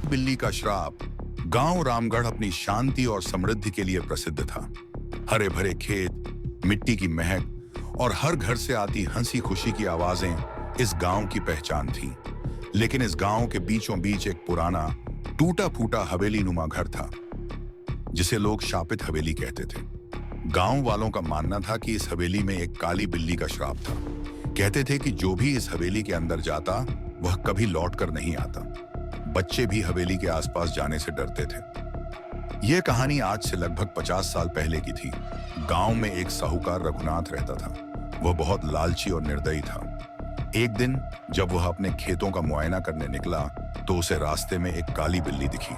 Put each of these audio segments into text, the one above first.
बिल्ली का श्राप। गांव रामगढ़ अपनी शांति और समृद्धि के लिए प्रसिद्ध था। हरे भरे खेत, मिट्टी की महक और हर घर से आती हंसी खुशी की आवाजें इस गांव की पहचान थी। लेकिन इस गांव के बीचों बीच एक पुराना टूटा फूटा हवेली नुमा घर था, जिसे लोग शापित हवेली कहते थे। गांव वालों का मानना था कि इस हवेली में एक काली बिल्ली का श्राप था। कहते थे कि जो भी इस हवेली के अंदर जाता वह कभी लौट कर नहीं आता। बच्चे भी हवेली के आसपास जाने से डरते थे। यह कहानी आज से लगभग 50 साल पहले की थी। गांव में एक साहूकार रघुनाथ रहता था। वह बहुत लालची और निर्दयी था। एक दिन जब वह अपने खेतों का मुआयना करने निकला तो उसे रास्ते में एक काली बिल्ली दिखी।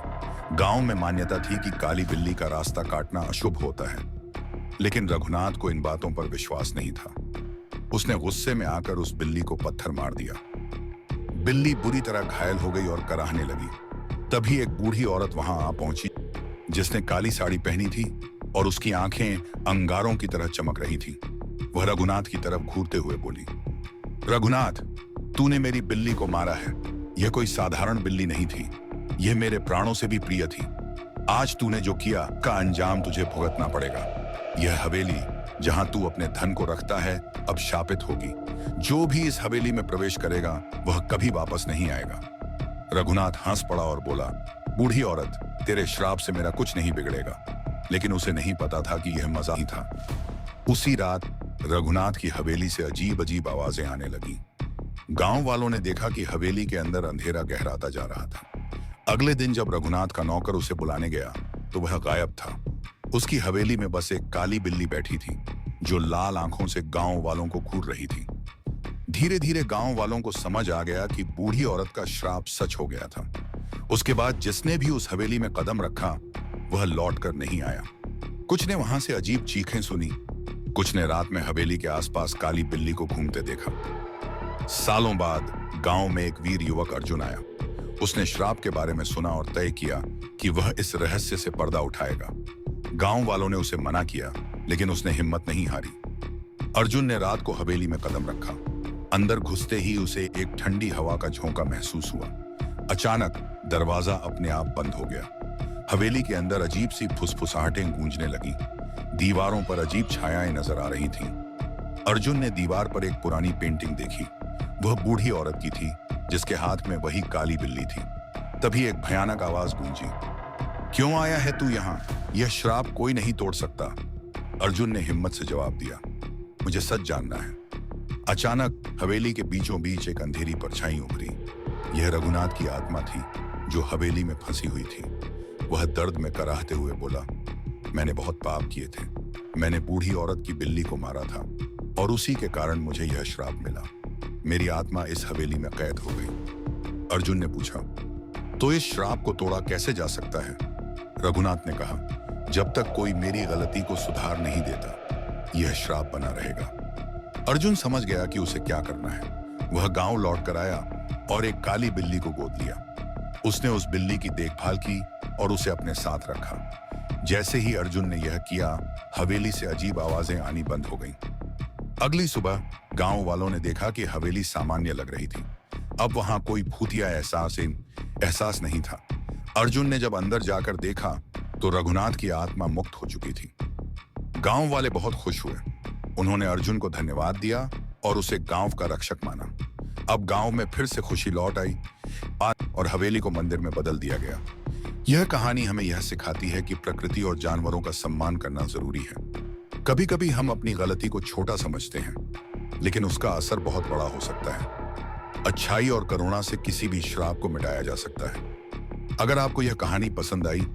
गांव में मान्यता थी कि काली बिल्ली का रास्ता काटना अशुभ होता है, लेकिन रघुनाथ को इन बातों पर विश्वास नहीं था। उसने गुस्से में आकर उस बिल्ली को पत्थर मार दिया। बिल्ली बुरी तरह घायल हो गई और कराहने लगी। तभी एक बूढ़ी औरत वहां आ पहुंची, जिसने काली साड़ी पहनी थी और उसकी आंखें अंगारों की तरह चमक रही थी। वह रघुनाथ की तरफ घूरते हुए बोली, रघुनाथ, तूने मेरी बिल्ली को मारा है। यह कोई साधारण बिल्ली नहीं थी, यह मेरे प्राणों से भी प्रिय थी। आज तूने जो किया का अंजाम तुझे भुगतना पड़ेगा। यह हवेली जहां तू अपने धन को रखता है अब शापित होगी। जो भी इस हवेली में प्रवेश करेगा वह कभी वापस नहीं आएगा। रघुनाथ हंस पड़ा और बोला, बूढ़ी औरत, तेरे श्राप से मेरा कुछ नहीं बिगड़ेगा। लेकिन उसे नहीं पता था कि यह मजाक ही था। उसी रात रघुनाथ की हवेली से अजीब अजीब आवाजें आने लगी। गांव वालों ने देखा कि हवेली के अंदर अंधेरा गहराता जा रहा था। अगले दिन जब रघुनाथ का नौकर उसे बुलाने गया तो वह गायब था। उसकी हवेली में बस एक काली बिल्ली बैठी थी, जो लाल आंखों से गांव वालों को घूर रही थी। धीरे धीरे गांव वालों को समझ आ गया कि बूढ़ी औरत का श्राप सच हो गया था। उसके बाद जिसने भी उस हवेली में कदम रखा वह लौट कर नहीं आया। कुछ ने वहां से अजीब चीखें सुनी, कुछ ने रात में हवेली के आसपास काली बिल्ली को घूमते देखा। सालों बाद गांव में एक वीर युवक अर्जुन आया। उसने श्राप के बारे में सुना और तय किया कि वह इस रहस्य से पर्दा उठाएगा। गांव वालों ने उसे मना किया, लेकिन उसने हिम्मत नहीं हारी। अर्जुन ने रात को हवेली में कदम रखा। अंदर घुसते ही उसे एक ठंडी हवा का झोंका महसूस हुआ। अचानक दरवाजा अपने आप बंद हो गया। हवेली के अंदर अजीब सी फुसफुसाहटें गूंजने लगी। दीवारों पर अजीब छायाएं नजर आ रही थीं। अर्जुन ने दीवार पर एक पुरानी पेंटिंग देखी। वह बूढ़ी औरत की थी, जिसके हाथ में वही काली बिल्ली थी। तभी एक भयानक आवाज गूंजी, क्यों आया है तू यहाँ? यह श्राप कोई नहीं तोड़ सकता। अर्जुन ने हिम्मत से जवाब दिया, मुझे सच जानना है। अचानक हवेली के बीचों बीच एक अंधेरी परछाई उभरी। यह रघुनाथ की आत्मा थी, जो हवेली में फंसी हुई थी। वह दर्द में कराहते हुए बोला, मैंने बहुत पाप किए थे। मैंने बूढ़ी औरत की बिल्ली को मारा था और उसी के कारण मुझे यह श्राप मिला। मेरी आत्मा इस हवेली में कैद हो गई। अर्जुन ने पूछा, तो इस श्राप को तोड़ा कैसे जा सकता है? रघुनाथ ने कहा, जब तक कोई मेरी गलती को सुधार नहीं देता यह श्राप बना रहेगा। अर्जुन समझ गया कि उसे क्या करना है। वह गांव लौट कर आया और एक काली बिल्ली को गोद लिया। उसने उस बिल्ली की देखभाल की और उसे अपने साथ रखा। जैसे ही अर्जुन ने यह किया, हवेली से अजीब आवाजें आनी बंद हो गईं। अगली सुबह गांव वालों ने देखा कि हवेली सामान्य लग रही थी। अब वहां कोई भूतिया एहसास नहीं था। अर्जुन ने जब अंदर जाकर देखा तो रघुनाथ की आत्मा मुक्त हो चुकी थी। गांव वाले बहुत खुश हुए। उन्होंने अर्जुन को धन्यवाद दिया और उसे गांव का रक्षक माना। अब गांव में फिर से खुशी लौट आई और हवेली को मंदिर में बदल दिया गया। यह कहानी हमें यह सिखाती है कि प्रकृति और जानवरों का सम्मान करना जरूरी है। कभी कभी हम अपनी गलती को छोटा समझते हैं, लेकिन उसका असर बहुत बड़ा हो सकता है। अच्छाई और करुणा से किसी भी श्राप को मिटाया जा सकता है। अगर आपको यह कहानी पसंद आई